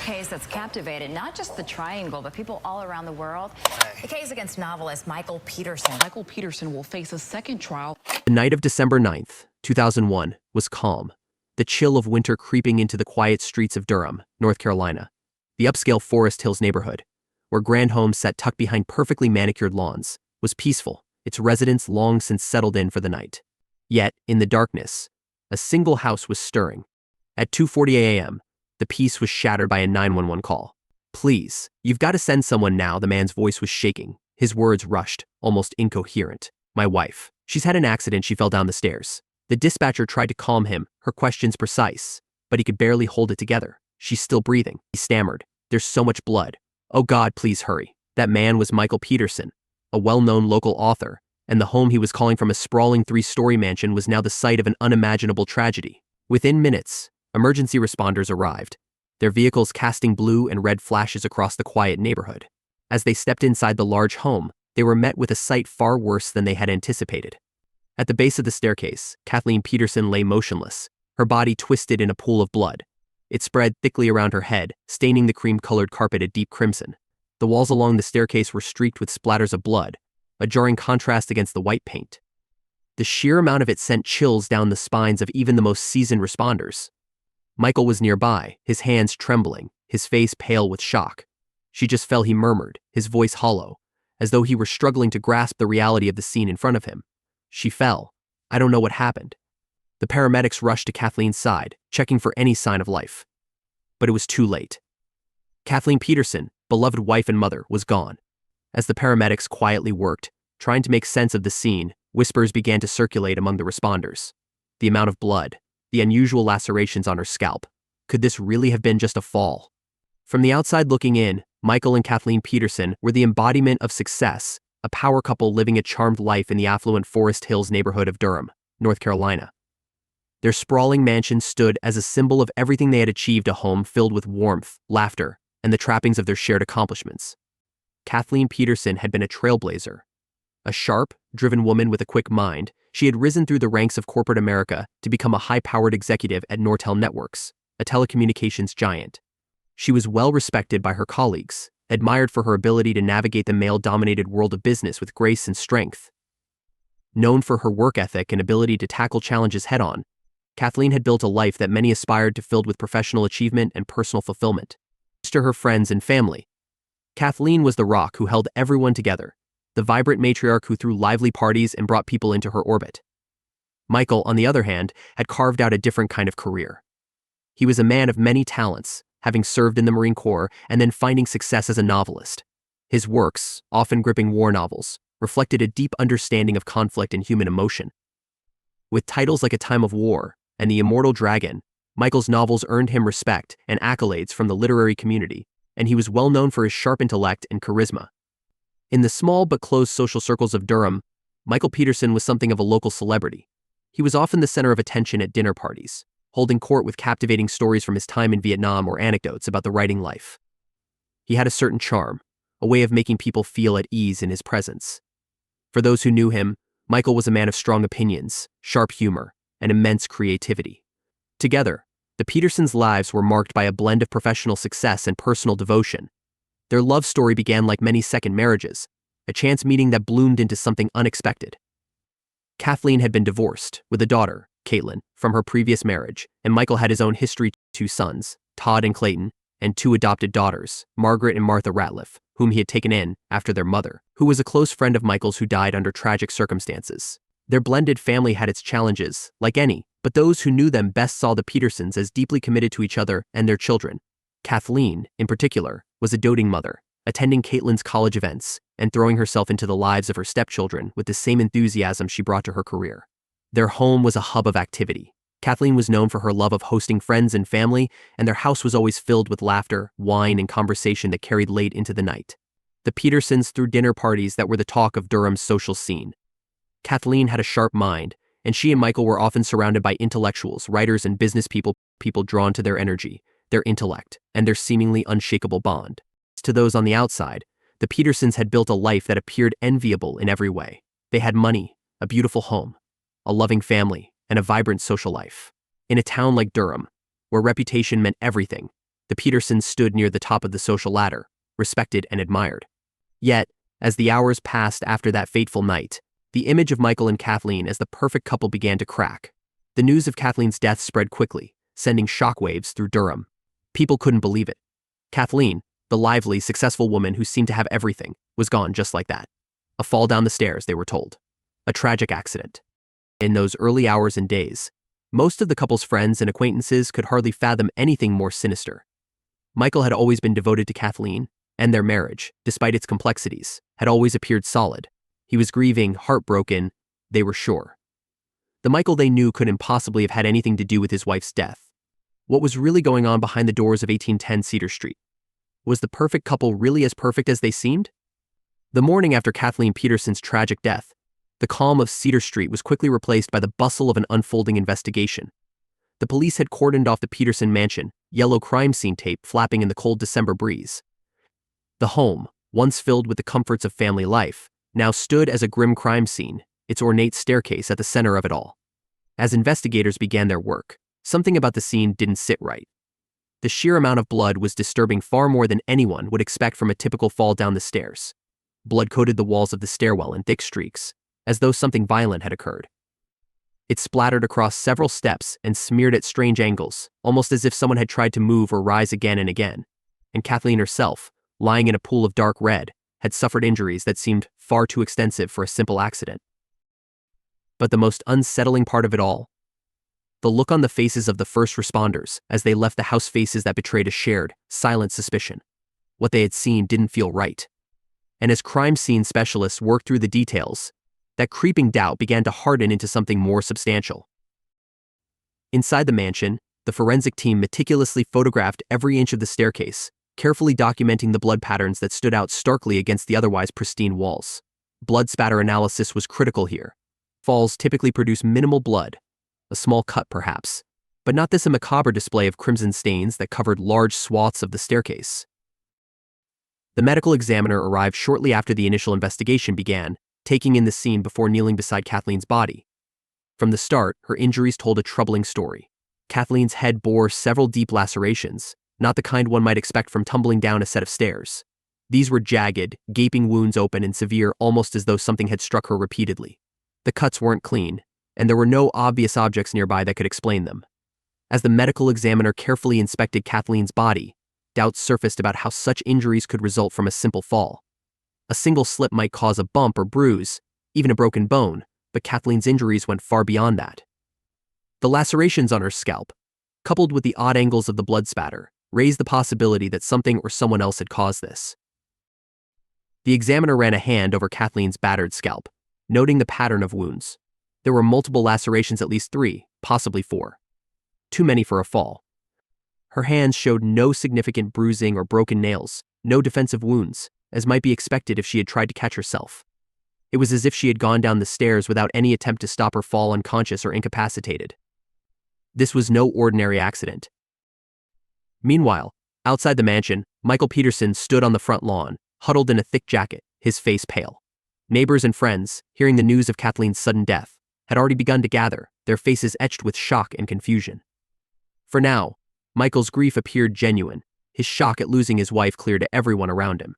case that's captivated not just the Triangle, but people all around the world. The case against novelist Michael Peterson. Michael Peterson will face a second trial. The night of December 9th, 2001, was calm, the chill of winter creeping into the quiet streets of Durham, North Carolina, the upscale Forest Hills neighborhood, where grand homes sat tucked behind perfectly manicured lawns, was peaceful, its residents long since settled in for the night. Yet, in the darkness, a single house was stirring. At 2:40 a.m., the peace was shattered by a 911 call. "Please, you've got to send someone now," the man's voice was shaking. His words rushed, almost incoherent. "My wife. She's had an accident, she fell down the stairs." The dispatcher tried to calm him, her questions precise, but he could barely hold it together. "She's still breathing," he stammered. "There's so much blood. Oh God, please hurry." That man was Michael Peterson, a well-known local author, and the home he was calling from, a sprawling 3-story mansion, was now the site of an unimaginable tragedy. Within minutes, emergency responders arrived, their vehicles casting blue and red flashes across the quiet neighborhood. As they stepped inside the large home, they were met with a sight far worse than they had anticipated. At the base of the staircase, Kathleen Peterson lay motionless, her body twisted in a pool of blood. It spread thickly around her head, staining the cream-colored carpet a deep crimson. The walls along the staircase were streaked with splatters of blood, a jarring contrast against the white paint. The sheer amount of it sent chills down the spines of even the most seasoned responders. Michael was nearby, his hands trembling, his face pale with shock. "She just fell," he murmured, his voice hollow, as though he were struggling to grasp the reality of the scene in front of him. "She fell. I don't know what happened." The paramedics rushed to Kathleen's side, checking for any sign of life. But it was too late. Kathleen Peterson, beloved wife and mother, was gone. As the paramedics quietly worked, trying to make sense of the scene, whispers began to circulate among the responders. The amount of blood, the unusual lacerations on her scalp. Could this really have been just a fall? From the outside looking in, Michael and Kathleen Peterson were the embodiment of success, a power couple living a charmed life in the affluent Forest Hills neighborhood of Durham, North Carolina. Their sprawling mansion stood as a symbol of everything they had achieved, a home filled with warmth, laughter, and the trappings of their shared accomplishments. Kathleen Peterson had been a trailblazer. A sharp, driven woman with a quick mind, she had risen through the ranks of corporate America to become a high-powered executive at Nortel Networks, a telecommunications giant. She was well respected by her colleagues, admired for her ability to navigate the male-dominated world of business with grace and strength. Known for her work ethic and ability to tackle challenges head-on, Kathleen had built a life that many aspired to, filled with professional achievement and personal fulfillment. To her friends and family, Kathleen was the rock who held everyone together, the vibrant matriarch who threw lively parties and brought people into her orbit. Michael, on the other hand, had carved out a different kind of career. He was a man of many talents, having served in the Marine Corps and then finding success as a novelist. His works, often gripping war novels, reflected a deep understanding of conflict and human emotion. With titles like A Time of War and The Immortal Dragon, Michael's novels earned him respect and accolades from the literary community, and he was well known for his sharp intellect and charisma. In the small but close social circles of Durham, Michael Peterson was something of a local celebrity. He was often the center of attention at dinner parties, holding court with captivating stories from his time in Vietnam or anecdotes about the writing life. He had a certain charm, a way of making people feel at ease in his presence. For those who knew him, Michael was a man of strong opinions, sharp humor, and immense creativity. Together, the Petersons' lives were marked by a blend of professional success and personal devotion. Their love story began like many second marriages, a chance meeting that bloomed into something unexpected. Kathleen had been divorced, with a daughter, Caitlin, from her previous marriage, and Michael had his own history: 2 sons, Todd and Clayton, and 2 adopted daughters, Margaret and Martha Ratliff, whom he had taken in after their mother, who was a close friend of Michael's who died under tragic circumstances. Their blended family had its challenges, like any, but those who knew them best saw the Petersons as deeply committed to each other and their children. Kathleen, in particular, was a doting mother, attending Caitlin's college events and throwing herself into the lives of her stepchildren with the same enthusiasm she brought to her career. Their home was a hub of activity. Kathleen was known for her love of hosting friends and family, and their house was always filled with laughter, wine, and conversation that carried late into the night. The Petersons threw dinner parties that were the talk of Durham's social scene. Kathleen had a sharp mind, and she and Michael were often surrounded by intellectuals, writers, and business people drawn to their energy, their intellect, and their seemingly unshakable bond. To those on the outside, the Petersons had built a life that appeared enviable in every way. They had money, a beautiful home, a loving family, and a vibrant social life. In a town like Durham, where reputation meant everything, The Petersons stood near the top of the social ladder, respected and admired. Yet, as the hours passed after that fateful night, the image of Michael and Kathleen as the perfect couple began to crack. The news of Kathleen's death spread quickly, sending shockwaves through Durham. People couldn't believe it. Kathleen, the lively, successful woman who seemed to have everything, was gone just like that. A fall down the stairs, they were told. A tragic accident. In those early hours and days, most of the couple's friends and acquaintances could hardly fathom anything more sinister. Michael had always been devoted to Kathleen, and their marriage, despite its complexities, had always appeared solid. He was grieving, heartbroken, they were sure. The Michael they knew couldn't possibly have had anything to do with his wife's death. What was really going on behind the doors of 1810 Cedar Street? Was the perfect couple really as perfect as they seemed? The morning after Kathleen Peterson's tragic death, the calm of Cedar Street was quickly replaced by the bustle of an unfolding investigation. The police had cordoned off the Peterson mansion, yellow crime scene tape flapping in the cold December breeze. The home, once filled with the comforts of family life, now stood as a grim crime scene, its ornate staircase at the center of it all. As investigators began their work, something about the scene didn't sit right. The sheer amount of blood was disturbing far more than anyone would expect from a typical fall down the stairs. Blood coated the walls of the stairwell in thick streaks, as though something violent had occurred. It splattered across several steps and smeared at strange angles, almost as if someone had tried to move or rise again and again. And Kathleen herself, lying in a pool of dark red, had suffered injuries that seemed far too extensive for a simple accident. But the most unsettling part of it all, the look on the faces of the first responders as they left the house, faces that betrayed a shared, silent suspicion. What they had seen didn't feel right. And as crime scene specialists worked through the details, that creeping doubt began to harden into something more substantial. Inside the mansion, the forensic team meticulously photographed every inch of the staircase, carefully documenting the blood patterns that stood out starkly against the otherwise pristine walls. Blood spatter analysis was critical here. Falls typically produce minimal blood, a small cut perhaps, but not this macabre display of crimson stains that covered large swaths of the staircase. The medical examiner arrived shortly after the initial investigation began, taking in the scene before kneeling beside Kathleen's body. From the start, her injuries told a troubling story. Kathleen's head bore several deep lacerations, not the kind one might expect from tumbling down a set of stairs. These were jagged, gaping wounds, open and severe, almost as though something had struck her repeatedly. The cuts weren't clean, and there were no obvious objects nearby that could explain them. As the medical examiner carefully inspected Kathleen's body, doubts surfaced about how such injuries could result from a simple fall. A single slip might cause a bump or bruise, even a broken bone, but Kathleen's injuries went far beyond that. The lacerations on her scalp, coupled with the odd angles of the blood spatter, raised the possibility that something or someone else had caused this. The examiner ran a hand over Kathleen's battered scalp, noting the pattern of wounds. There were multiple lacerations, at least 3, possibly 4. Too many for a fall. Her hands showed no significant bruising or broken nails, no defensive wounds, as might be expected if she had tried to catch herself. It was as if she had gone down the stairs without any attempt to stop her fall, unconscious or incapacitated. This was no ordinary accident. Meanwhile, outside the mansion, Michael Peterson stood on the front lawn, huddled in a thick jacket, his face pale. Neighbors and friends, hearing the news of Kathleen's sudden death, had already begun to gather, their faces etched with shock and confusion. For now, Michael's grief appeared genuine, his shock at losing his wife clear to everyone around him.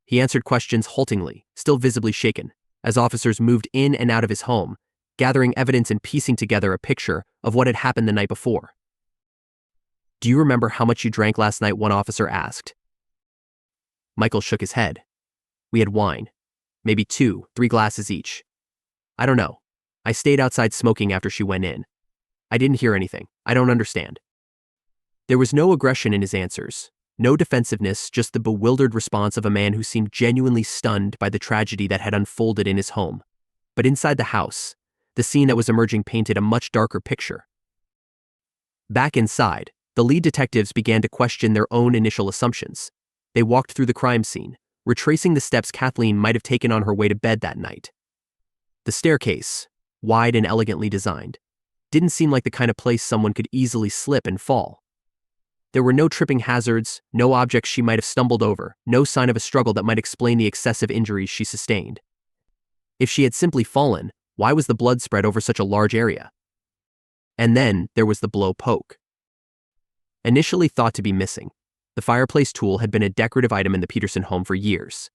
He answered questions haltingly, still visibly shaken, as officers moved in and out of his home, gathering evidence and piecing together a picture of what had happened the night before. "Do you remember how much you drank last night?" one officer asked. Michael shook his head. "We had wine. Maybe 2, 3 glasses each. I don't know. I stayed outside smoking after she went in. I didn't hear anything. I don't understand." There was no aggression in his answers, no defensiveness, just the bewildered response of a man who seemed genuinely stunned by the tragedy that had unfolded in his home. But inside the house, the scene that was emerging painted a much darker picture. Back inside, the lead detectives began to question their own initial assumptions. They walked through the crime scene, retracing the steps Kathleen might have taken on her way to bed that night. The staircase, wide and elegantly designed, didn't seem like the kind of place someone could easily slip and fall. There were no tripping hazards, no objects she might have stumbled over, no sign of a struggle that might explain the excessive injuries she sustained. If she had simply fallen, why was the blood spread over such a large area? And then there was the blow poke. Initially thought to be missing, The fireplace tool had been a decorative item in the Peterson home for years.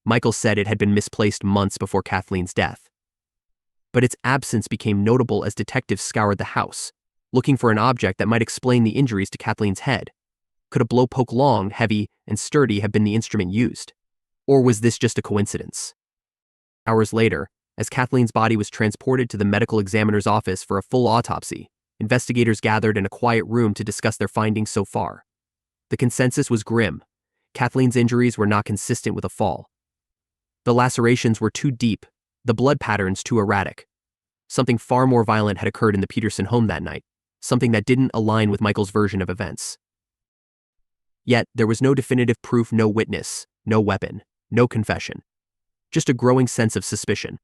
Michael said it had been misplaced months before Kathleen's death. But its absence became notable as detectives scoured the house, looking for an object that might explain the injuries to Kathleen's head. Could a blowpoke long, heavy, and sturdy have been the instrument used? Or was this just a coincidence? Hours later, as Kathleen's body was transported to the medical examiner's office for a full autopsy, investigators gathered in a quiet room to discuss their findings so far. The consensus was grim. Kathleen's injuries were not consistent with a fall. The lacerations were too deep, the blood patterns too erratic. Something far more violent had occurred in the Peterson home that night, something that didn't align with Michael's version of events. Yet, there was no definitive proof, no witness, no weapon, no confession. Just a growing sense of suspicion.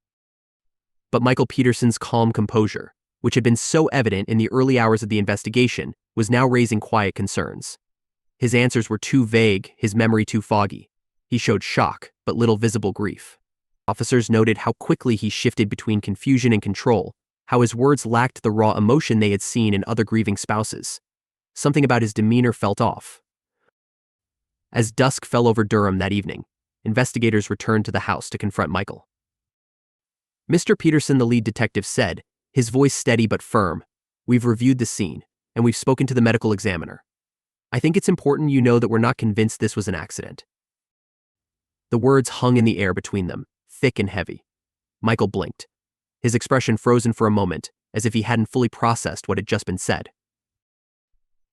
But Michael Peterson's calm composure, which had been so evident in the early hours of the investigation, was now raising quiet concerns. His answers were too vague, his memory too foggy. He showed shock, but little visible grief. Officers noted how quickly he shifted between confusion and control, how his words lacked the raw emotion they had seen in other grieving spouses. Something about his demeanor felt off. As dusk fell over Durham that evening, investigators returned to the house to confront Michael. Mr. Peterson, the lead detective, said, his voice steady but firm, "We've reviewed the scene, and we've spoken to the medical examiner. I think it's important you know that we're not convinced this was an accident." The words hung in the air between them, thick and heavy. Michael blinked, his expression frozen for a moment, as if he hadn't fully processed what had just been said.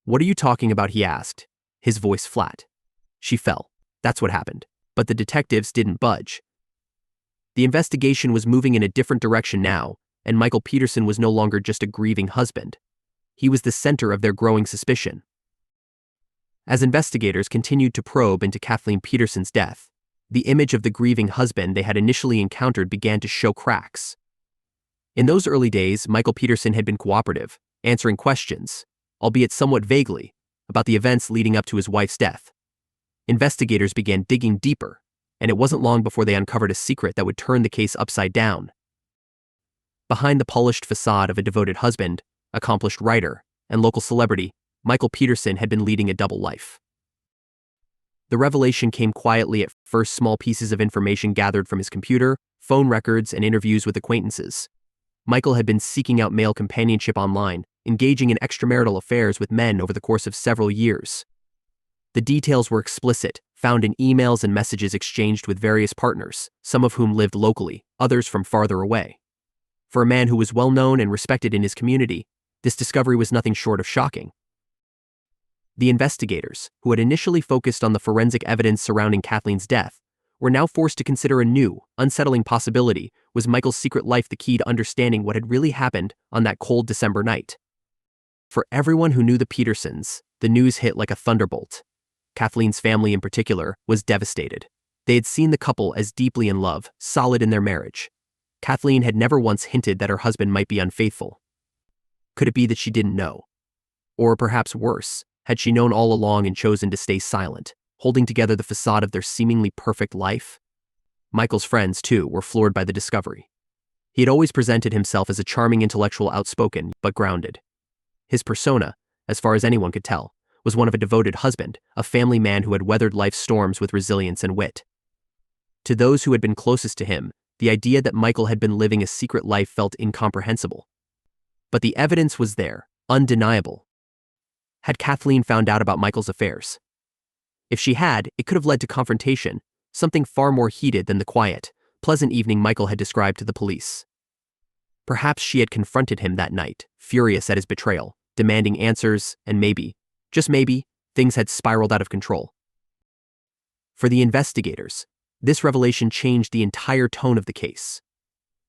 "What are you talking about?" he asked, his voice flat. "She fell. That's what happened." But the detectives didn't budge. The investigation was moving in a different direction now, and Michael Peterson was no longer just a grieving husband. He was the center of their growing suspicion. As investigators continued to probe into Kathleen Peterson's death, the image of the grieving husband they had initially encountered began to show cracks. In those early days, Michael Peterson had been cooperative, answering questions, albeit somewhat vaguely, about the events leading up to his wife's death. Investigators began digging deeper, and it wasn't long before they uncovered a secret that would turn the case upside down. Behind the polished facade of a devoted husband, accomplished writer, and local celebrity, Michael Peterson had been leading a double life. The revelation came quietly at first, small pieces of information gathered from his computer, phone records, and interviews with acquaintances. Michael had been seeking out male companionship online, engaging in extramarital affairs with men over the course of several years. The details were explicit, found in emails and messages exchanged with various partners, some of whom lived locally, others from farther away. For a man who was well known and respected in his community, this discovery was nothing short of shocking. The investigators, who had initially focused on the forensic evidence surrounding Kathleen's death, were now forced to consider a new, unsettling possibility. Was Michael's secret life the key to understanding what had really happened on that cold December night? For everyone who knew the Petersons, the news hit like a thunderbolt. Kathleen's family in particular was devastated. They had seen the couple as deeply in love, solid in their marriage. Kathleen had never once hinted that her husband might be unfaithful. Could it be that she didn't know? Or perhaps worse, had she known all along and chosen to stay silent, holding together the facade of their seemingly perfect life? Michael's friends, too, were floored by the discovery. He had always presented himself as a charming intellectual, outspoken, but grounded. His persona, as far as anyone could tell, was one of a devoted husband, a family man who had weathered life's storms with resilience and wit. To those who had been closest to him, the idea that Michael had been living a secret life felt incomprehensible. But the evidence was there, undeniable. Had Kathleen found out about Michael's affairs? If she had, it could have led to confrontation, something far more heated than the quiet, pleasant evening Michael had described to the police. Perhaps she had confronted him that night, furious at his betrayal, demanding answers, and maybe, just maybe, things had spiraled out of control. For the investigators, this revelation changed the entire tone of the case.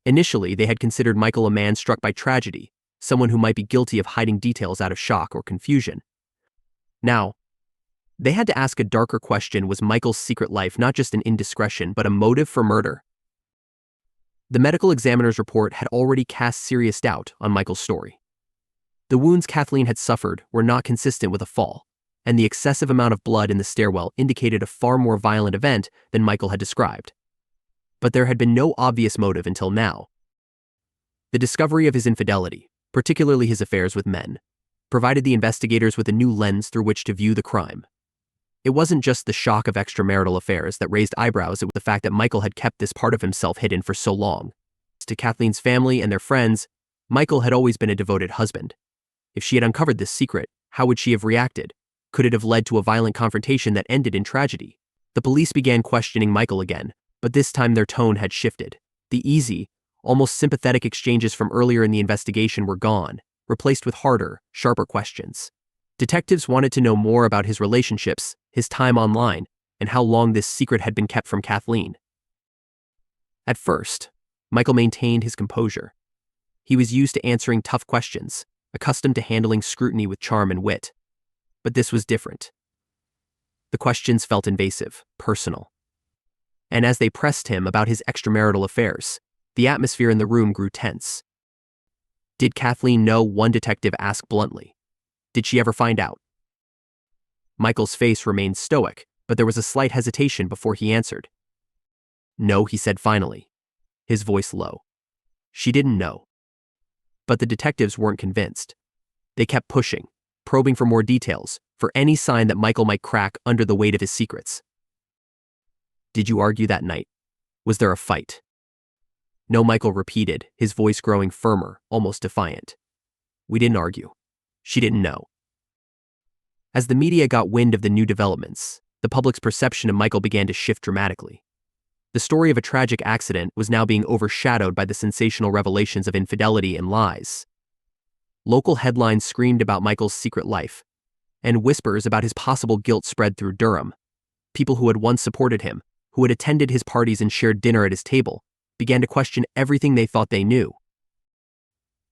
Initially, they had considered Michael a man struck by tragedy, someone who might be guilty of hiding details out of shock or confusion. Now, they had to ask a darker question: was Michael's secret life not just an indiscretion but a motive for murder? The medical examiner's report had already cast serious doubt on Michael's story. The wounds Kathleen had suffered were not consistent with a fall, and the excessive amount of blood in the stairwell indicated a far more violent event than Michael had described. But there had been no obvious motive until now. The discovery of his infidelity, particularly his affairs with men, provided the investigators with a new lens through which to view the crime. It wasn't just the shock of extramarital affairs that raised eyebrows, it was the fact that Michael had kept this part of himself hidden for so long. To Kathleen's family and their friends, Michael had always been a devoted husband. If she had uncovered this secret, how would she have reacted? Could it have led to a violent confrontation that ended in tragedy? The police began questioning Michael again, but this time their tone had shifted. The easy, almost sympathetic exchanges from earlier in the investigation were gone, replaced with harder, sharper questions. Detectives wanted to know more about his relationships, his time online, and how long this secret had been kept from Kathleen. At first, Michael maintained his composure. He was used to answering tough questions, accustomed to handling scrutiny with charm and wit. But this was different. The questions felt invasive, personal. And as they pressed him about his extramarital affairs, the atmosphere in the room grew tense. Did Kathleen know? One detective asked bluntly. Did she ever find out? Michael's face remained stoic, but there was a slight hesitation before he answered. No, he said finally, his voice low. She didn't know. But the detectives weren't convinced. They kept pushing, probing for more details, for any sign that Michael might crack under the weight of his secrets. Did you argue that night? Was there a fight? No, Michael repeated, his voice growing firmer, almost defiant. We didn't argue. She didn't know. As the media got wind of the new developments, the public's perception of Michael began to shift dramatically. The story of a tragic accident was now being overshadowed by the sensational revelations of infidelity and lies. Local headlines screamed about Michael's secret life, and whispers about his possible guilt spread through Durham. People who had once supported him, who had attended his parties and shared dinner at his table, began to question everything they thought they knew.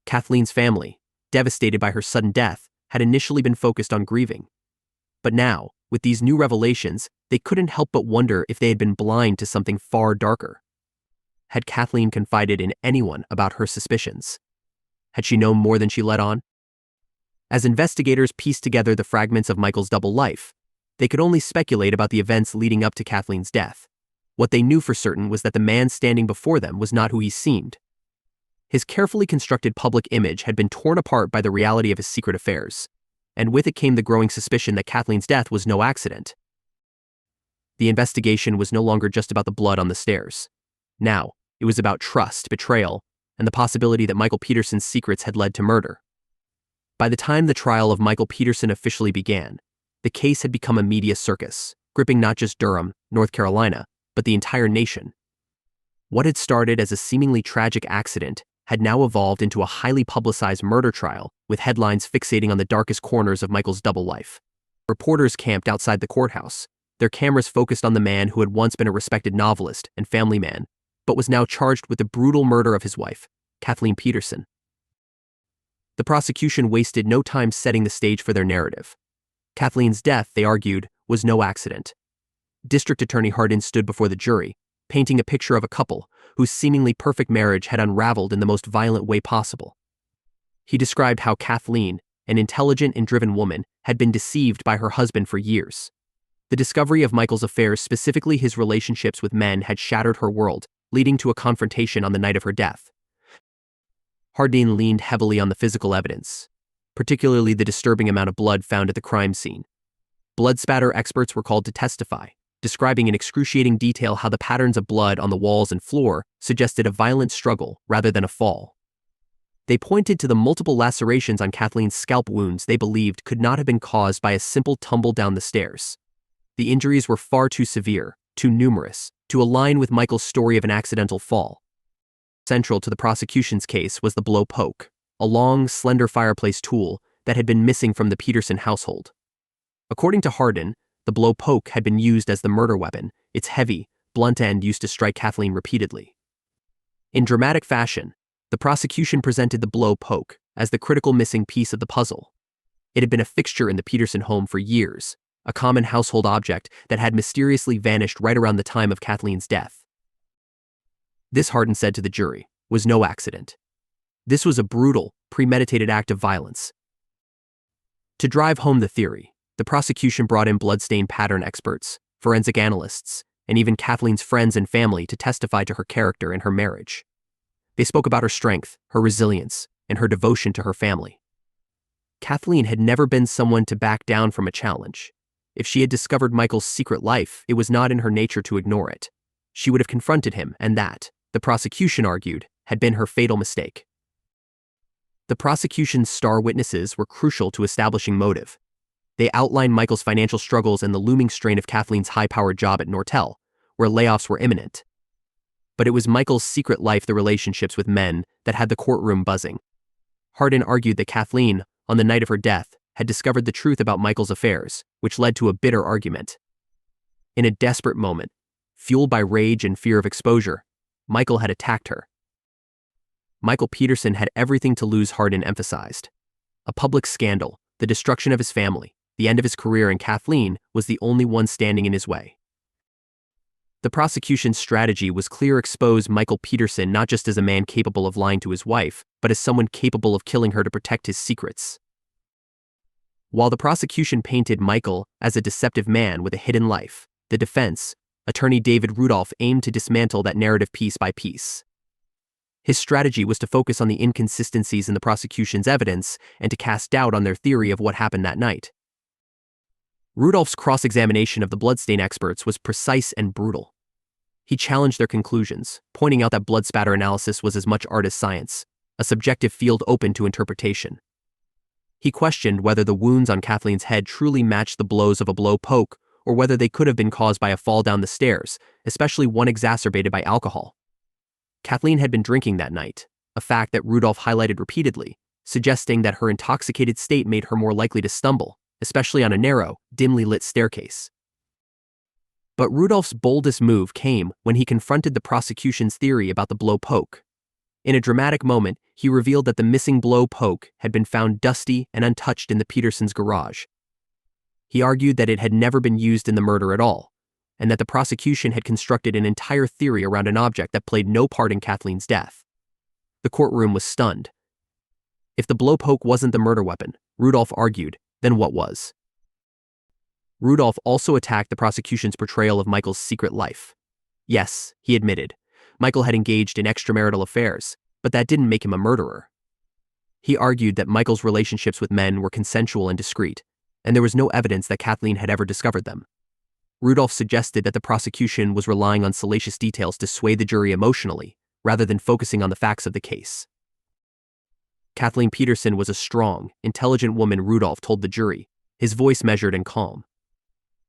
Kathleen's family, devastated by her sudden death, had initially been focused on grieving. But now, with these new revelations, they couldn't help but wonder if they had been blind to something far darker. Had Kathleen confided in anyone about her suspicions? Had she known more than she let on? As investigators pieced together the fragments of Michael's double life, they could only speculate about the events leading up to Kathleen's death. What they knew for certain was that the man standing before them was not who he seemed. His carefully constructed public image had been torn apart by the reality of his secret affairs, and with it came the growing suspicion that Kathleen's death was no accident. The investigation was no longer just about the blood on the stairs. Now, it was about trust, betrayal, and the possibility that Michael Peterson's secrets had led to murder. By the time the trial of Michael Peterson officially began, the case had become a media circus, gripping not just Durham, North Carolina, but the entire nation. What had started as a seemingly tragic accident had now evolved into a highly publicized murder trial, with headlines fixating on the darkest corners of Michael's double life. Reporters camped outside the courthouse, their cameras focused on the man who had once been a respected novelist and family man, but was now charged with the brutal murder of his wife, Kathleen Peterson. The prosecution wasted no time setting the stage for their narrative. Kathleen's death, they argued, was no accident. District Attorney Hardin stood before the jury, painting a picture of a couple whose seemingly perfect marriage had unraveled in the most violent way possible. He described how Kathleen, an intelligent and driven woman, had been deceived by her husband for years. The discovery of Michael's affairs, specifically his relationships with men, had shattered her world, leading to a confrontation on the night of her death. Hardin leaned heavily on the physical evidence, particularly the disturbing amount of blood found at the crime scene. Blood spatter experts were called to testify, describing in excruciating detail how the patterns of blood on the walls and floor suggested a violent struggle rather than a fall. They pointed to the multiple lacerations on Kathleen's scalp wounds they believed could not have been caused by a simple tumble down the stairs. The injuries were far too severe, too numerous, to align with Michael's story of an accidental fall. Central to the prosecution's case was the blow poke, a long, slender fireplace tool that had been missing from the Peterson household. According to Hardin, the blow poke had been used as the murder weapon, its heavy, blunt end used to strike Kathleen repeatedly. In dramatic fashion, the prosecution presented the blow poke as the critical missing piece of the puzzle. It had been a fixture in the Peterson home for years, a common household object that had mysteriously vanished right around the time of Kathleen's death. This, Hardin said to the jury, was no accident. This was a brutal, premeditated act of violence. To drive home the theory, the prosecution brought in bloodstain pattern experts, forensic analysts, and even Kathleen's friends and family to testify to her character and her marriage. They spoke about her strength, her resilience, and her devotion to her family. Kathleen had never been someone to back down from a challenge. If she had discovered Michael's secret life, it was not in her nature to ignore it. She would have confronted him, and that, the prosecution argued, had been her fatal mistake. The prosecution's star witnesses were crucial to establishing motive. They outlined Michael's financial struggles and the looming strain of Kathleen's high-powered job at Nortel, where layoffs were imminent. But it was Michael's secret life, the relationships with men, that had the courtroom buzzing. Hardin argued that Kathleen, on the night of her death, had discovered the truth about Michael's affairs, which led to a bitter argument. In a desperate moment, fueled by rage and fear of exposure, Michael had attacked her. Michael Peterson had everything to lose, Hardin emphasized. A public scandal, the destruction of his family, the end of his career, and Kathleen was the only one standing in his way. The prosecution's strategy was clear: expose Michael Peterson not just as a man capable of lying to his wife, but as someone capable of killing her to protect his secrets. While the prosecution painted Michael as a deceptive man with a hidden life, the defense, attorney David Rudolph, aimed to dismantle that narrative piece by piece. His strategy was to focus on the inconsistencies in the prosecution's evidence and to cast doubt on their theory of what happened that night. Rudolph's cross-examination of the bloodstain experts was precise and brutal. He challenged their conclusions, pointing out that blood spatter analysis was as much art as science, a subjective field open to interpretation. He questioned whether the wounds on Kathleen's head truly matched the blows of a blow poke, or whether they could have been caused by a fall down the stairs, especially one exacerbated by alcohol. Kathleen had been drinking that night, a fact that Rudolph highlighted repeatedly, suggesting that her intoxicated state made her more likely to stumble, especially on a narrow, dimly lit staircase. But Rudolph's boldest move came when he confronted the prosecution's theory about the blow poke. In a dramatic moment, he revealed that the missing blow poke had been found dusty and untouched in the Petersons' garage. He argued that it had never been used in the murder at all, and that the prosecution had constructed an entire theory around an object that played no part in Kathleen's death. The courtroom was stunned. If the blow poke wasn't the murder weapon, Rudolph argued, then what was? Rudolph also attacked the prosecution's portrayal of Michael's secret life. Yes, he admitted, Michael had engaged in extramarital affairs, but that didn't make him a murderer. He argued that Michael's relationships with men were consensual and discreet, and there was no evidence that Kathleen had ever discovered them. Rudolph suggested that the prosecution was relying on salacious details to sway the jury emotionally, rather than focusing on the facts of the case. Kathleen Peterson was a strong, intelligent woman, Rudolph told the jury, his voice measured and calm.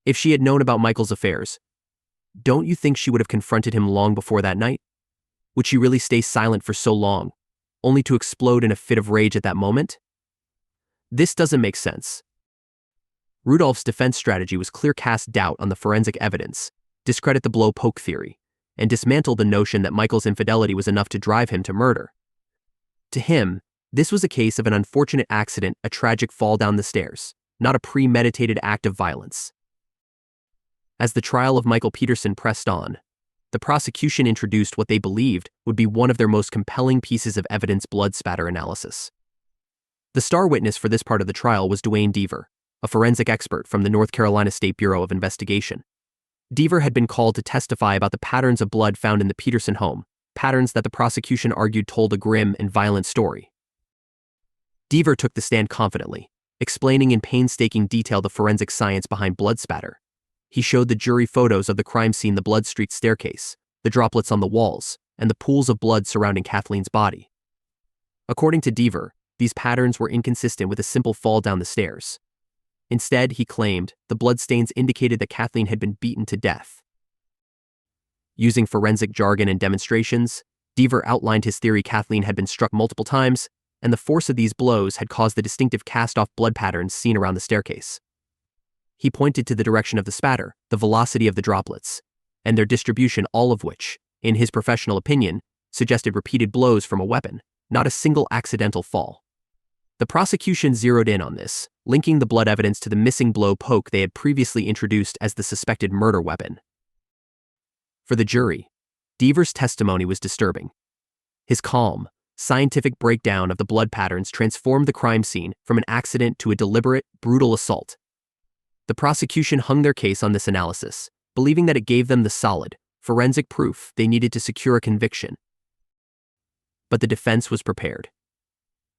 If she had known about Michael's affairs, don't you think she would have confronted him long before that night? Would she really stay silent for so long, only to explode in a fit of rage at that moment? This doesn't make sense. Rudolph's defense strategy was clear: cast doubt on the forensic evidence, discredit the blow poke theory, and dismantle the notion that Michael's infidelity was enough to drive him to murder. To him, this was a case of an unfortunate accident, a tragic fall down the stairs, not a premeditated act of violence. As the trial of Michael Peterson pressed on, the prosecution introduced what they believed would be one of their most compelling pieces of evidence: blood spatter analysis. The star witness for this part of the trial was Dwayne Deaver, a forensic expert from the North Carolina State Bureau of Investigation. Deaver had been called to testify about the patterns of blood found in the Peterson home, patterns that the prosecution argued told a grim and violent story. Deaver took the stand confidently, explaining in painstaking detail the forensic science behind blood spatter. He showed the jury photos of the crime scene, the blood-streaked staircase, the droplets on the walls, and the pools of blood surrounding Kathleen's body. According to Deaver, these patterns were inconsistent with a simple fall down the stairs. Instead, he claimed, the bloodstains indicated that Kathleen had been beaten to death. Using forensic jargon and demonstrations, Deaver outlined his theory: Kathleen had been struck multiple times, and the force of these blows had caused the distinctive cast-off blood patterns seen around the staircase. He pointed to the direction of the spatter, the velocity of the droplets, and their distribution, all of which, in his professional opinion, suggested repeated blows from a weapon, not a single accidental fall. The prosecution zeroed in on this, linking the blood evidence to the missing blow poke they had previously introduced as the suspected murder weapon. For the jury, Deaver's testimony was disturbing. His calm, scientific breakdown of the blood patterns transformed the crime scene from an accident to a deliberate, brutal assault. The prosecution hung their case on this analysis, believing that it gave them the solid, forensic proof they needed to secure a conviction. But the defense was prepared.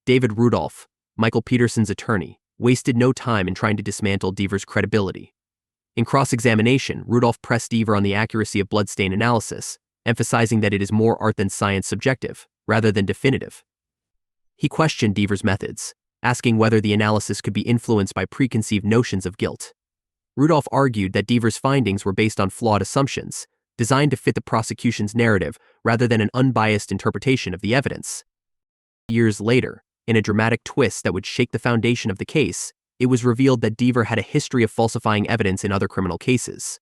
David Rudolph, Michael Peterson's attorney, wasted no time in trying to dismantle Deaver's credibility. In cross-examination, Rudolph pressed Deaver on the accuracy of bloodstain analysis, emphasizing that it is more art than science subjective, rather than definitive. He questioned Deaver's methods, asking whether the analysis could be influenced by preconceived notions of guilt. Rudolph argued that Deaver's findings were based on flawed assumptions, designed to fit the prosecution's narrative rather than an unbiased interpretation of the evidence. Years later, in a dramatic twist that would shake the foundation of the case, it was revealed that Deaver had a history of falsifying evidence in other criminal cases.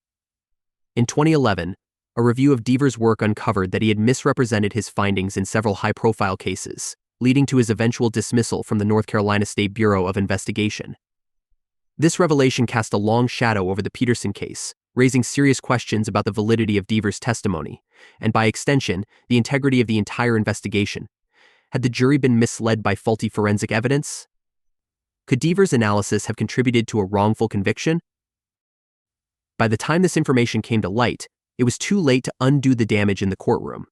In 2011, a review of Deaver's work uncovered that he had misrepresented his findings in several high-profile cases, leading to his eventual dismissal from the North Carolina State Bureau of Investigation. This revelation cast a long shadow over the Peterson case, raising serious questions about the validity of Deaver's testimony, and by extension, the integrity of the entire investigation. Had the jury been misled by faulty forensic evidence? Could Deaver's analysis have contributed to a wrongful conviction? By the time this information came to light, it was too late to undo the damage in the courtroom.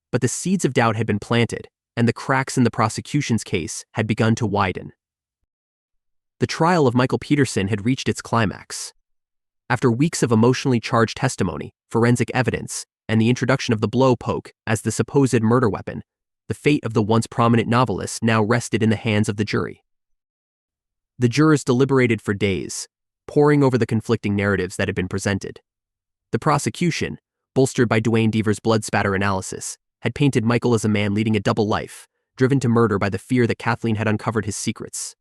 But the seeds of doubt had been planted, and the cracks in the prosecution's case had begun to widen. The trial of Michael Peterson had reached its climax. After weeks of emotionally charged testimony, forensic evidence, and the introduction of the blow poke as the supposed murder weapon, the fate of the once prominent novelist now rested in the hands of the jury. The jurors deliberated for days, poring over the conflicting narratives that had been presented. The prosecution, bolstered by Duane Deaver's blood spatter analysis, had painted Michael as a man leading a double life, driven to murder by the fear that Kathleen had uncovered his secrets.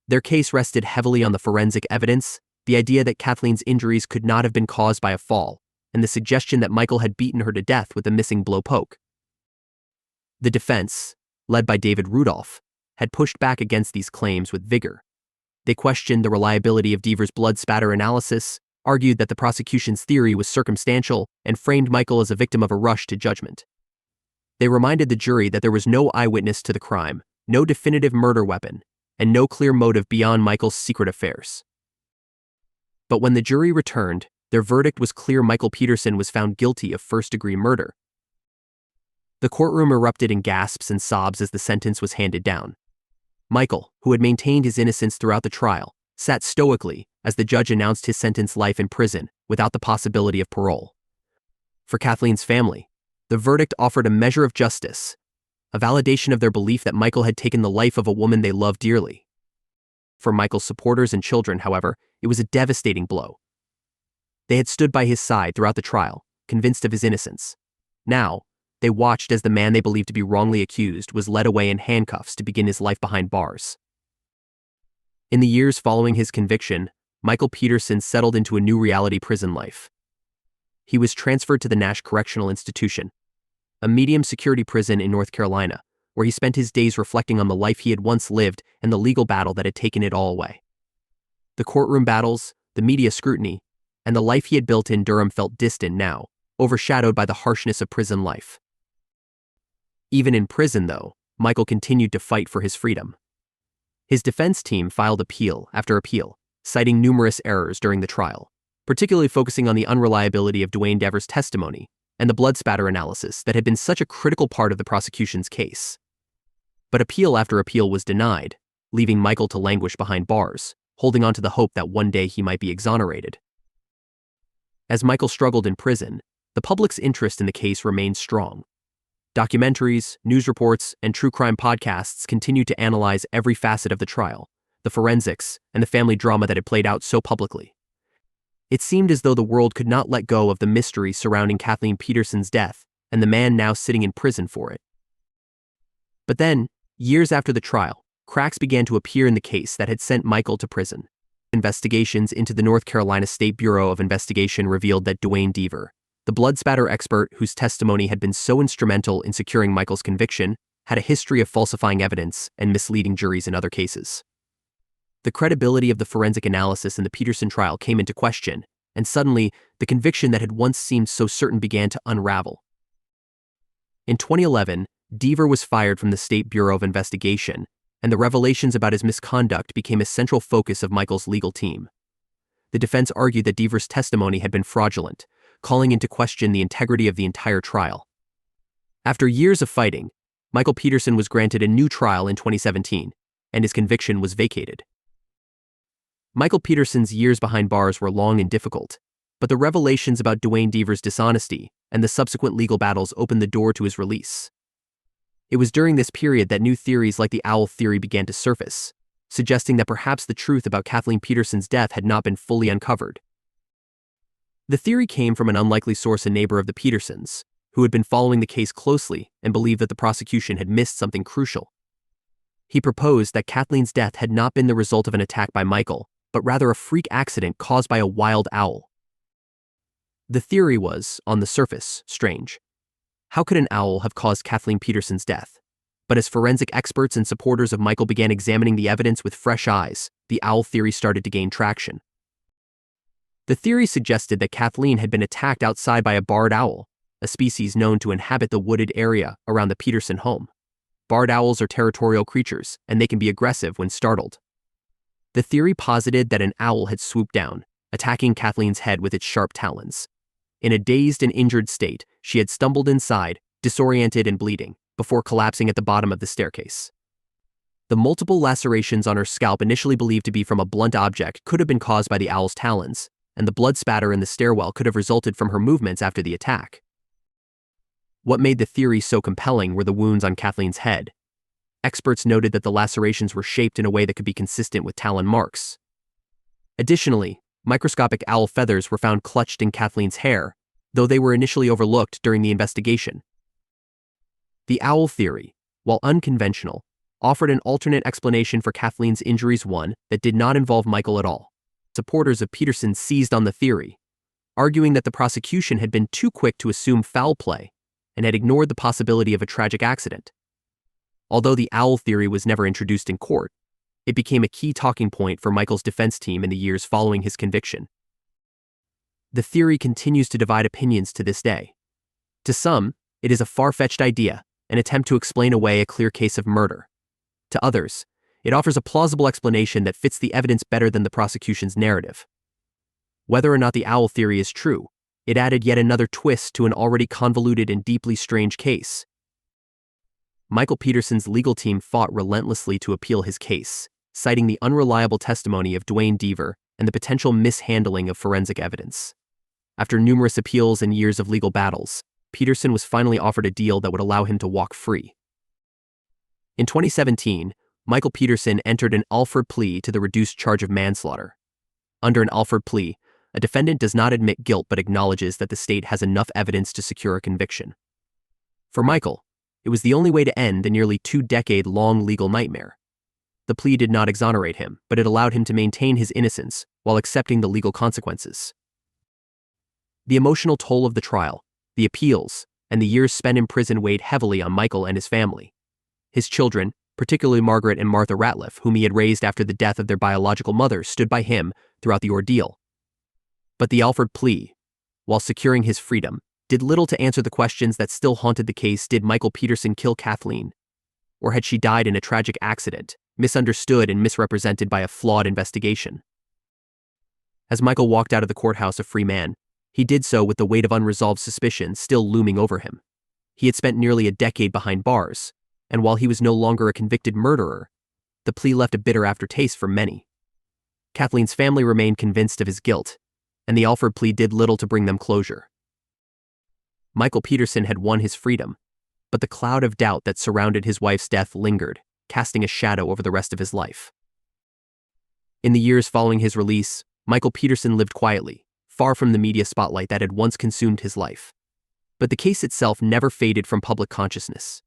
Their case rested heavily on the forensic evidence, the idea that Kathleen's injuries could not have been caused by a fall, and the suggestion that Michael had beaten her to death with a missing blow poke. The defense, led by David Rudolph, had pushed back against these claims with vigor. They questioned the reliability of Deaver's blood spatter analysis, argued that the prosecution's theory was circumstantial, and framed Michael as a victim of a rush to judgment. They reminded the jury that there was no eyewitness to the crime, no definitive murder weapon, and no clear motive beyond Michael's secret affairs. But when the jury returned, their verdict was clear: Michael Peterson was found guilty of first-degree murder. The courtroom erupted in gasps and sobs as the sentence was handed down. Michael, who had maintained his innocence throughout the trial, sat stoically as the judge announced his sentence: life in prison, without the possibility of parole. For Kathleen's family, the verdict offered a measure of justice, a validation of their belief that Michael had taken the life of a woman they loved dearly. For Michael's supporters and children, however, it was a devastating blow. They had stood by his side throughout the trial, convinced of his innocence. Now, they watched as the man they believed to be wrongly accused was led away in handcuffs to begin his life behind bars. In the years following his conviction, Michael Peterson settled into a new reality: prison life. He was transferred to the Nash Correctional Institution, a medium-security prison in North Carolina, where he spent his days reflecting on the life he had once lived and the legal battle that had taken it all away. The courtroom battles, the media scrutiny, and the life he had built in Durham felt distant now, overshadowed by the harshness of prison life. Even in prison, though, Michael continued to fight for his freedom. His defense team filed appeal after appeal, citing numerous errors during the trial, particularly focusing on the unreliability of Duane Deaver's testimony and the blood spatter analysis that had been such a critical part of the prosecution's case. But appeal after appeal was denied, leaving Michael to languish behind bars, holding on to the hope that one day he might be exonerated. As Michael struggled in prison, the public's interest in the case remained strong. Documentaries, news reports, and true crime podcasts continued to analyze every facet of the trial, the forensics, and the family drama that had played out so publicly. It seemed as though the world could not let go of the mystery surrounding Kathleen Peterson's death and the man now sitting in prison for it. But then, years after the trial, cracks began to appear in the case that had sent Michael to prison. Investigations into the North Carolina State Bureau of Investigation revealed that Duane Deaver, the blood spatter expert whose testimony had been so instrumental in securing Michael's conviction, had a history of falsifying evidence and misleading juries in other cases. The credibility of the forensic analysis in the Peterson trial came into question, and suddenly, the conviction that had once seemed so certain began to unravel. In 2011, Deaver was fired from the State Bureau of Investigation, and the revelations about his misconduct became a central focus of Michael's legal team. The defense argued that Deaver's testimony had been fraudulent, calling into question the integrity of the entire trial. After years of fighting, Michael Peterson was granted a new trial in 2017, and his conviction was vacated. Michael Peterson's years behind bars were long and difficult, but the revelations about Duane Deaver's dishonesty and the subsequent legal battles opened the door to his release. It was during this period that new theories like the owl theory began to surface, suggesting that perhaps the truth about Kathleen Peterson's death had not been fully uncovered. The theory came from an unlikely source, a neighbor of the Petersons, who had been following the case closely and believed that the prosecution had missed something crucial. He proposed that Kathleen's death had not been the result of an attack by Michael, but rather a freak accident caused by a wild owl. The theory was, on the surface, strange. How could an owl have caused Kathleen Peterson's death? But as forensic experts and supporters of Michael began examining the evidence with fresh eyes, the owl theory started to gain traction. The theory suggested that Kathleen had been attacked outside by a barred owl, a species known to inhabit the wooded area around the Peterson home. Barred owls are territorial creatures, and they can be aggressive when startled. The theory posited that an owl had swooped down, attacking Kathleen's head with its sharp talons. In a dazed and injured state, she had stumbled inside, disoriented and bleeding, before collapsing at the bottom of the staircase. The multiple lacerations on her scalp, initially believed to be from a blunt object, could have been caused by the owl's talons, and the blood spatter in the stairwell could have resulted from her movements after the attack. What made the theory so compelling were the wounds on Kathleen's head. Experts noted that the lacerations were shaped in a way that could be consistent with talon marks. Additionally, microscopic owl feathers were found clutched in Kathleen's hair, though they were initially overlooked during the investigation. The owl theory, while unconventional, offered an alternate explanation for Kathleen's injuries, one that did not involve Michael at all. Supporters of Peterson seized on the theory, arguing that the prosecution had been too quick to assume foul play and had ignored the possibility of a tragic accident. Although the owl theory was never introduced in court, it became a key talking point for Michael's defense team in the years following his conviction. The theory continues to divide opinions to this day. To some, it is a far-fetched idea, an attempt to explain away a clear case of murder. To others, it offers a plausible explanation that fits the evidence better than the prosecution's narrative. Whether or not the owl theory is true, it added yet another twist to an already convoluted and deeply strange case. Michael Peterson's legal team fought relentlessly to appeal his case, citing the unreliable testimony of Duane Deaver and the potential mishandling of forensic evidence. After numerous appeals and years of legal battles, Peterson was finally offered a deal that would allow him to walk free. In 2017, Michael Peterson entered an Alford plea to the reduced charge of manslaughter. Under an Alford plea, a defendant does not admit guilt but acknowledges that the state has enough evidence to secure a conviction. For Michael, it was the only way to end the nearly 2-decade-long legal nightmare. The plea did not exonerate him, but it allowed him to maintain his innocence while accepting the legal consequences. The emotional toll of the trial, the appeals, and the years spent in prison weighed heavily on Michael and his family. His children, particularly Margaret and Martha Ratliff, whom he had raised after the death of their biological mother, stood by him throughout the ordeal. But the Alford plea, while securing his freedom, did little to answer the questions that still haunted the case. Did Michael Peterson kill Kathleen? Or had she died in a tragic accident, misunderstood and misrepresented by a flawed investigation? As Michael walked out of the courthouse a free man, he did so with the weight of unresolved suspicion still looming over him. He had spent nearly a decade behind bars, and while he was no longer a convicted murderer, the plea left a bitter aftertaste for many. Kathleen's family remained convinced of his guilt, and the Alford plea did little to bring them closure. Michael Peterson had won his freedom, but the cloud of doubt that surrounded his wife's death lingered, casting a shadow over the rest of his life. In the years following his release, Michael Peterson lived quietly, far from the media spotlight that had once consumed his life. But the case itself never faded from public consciousness.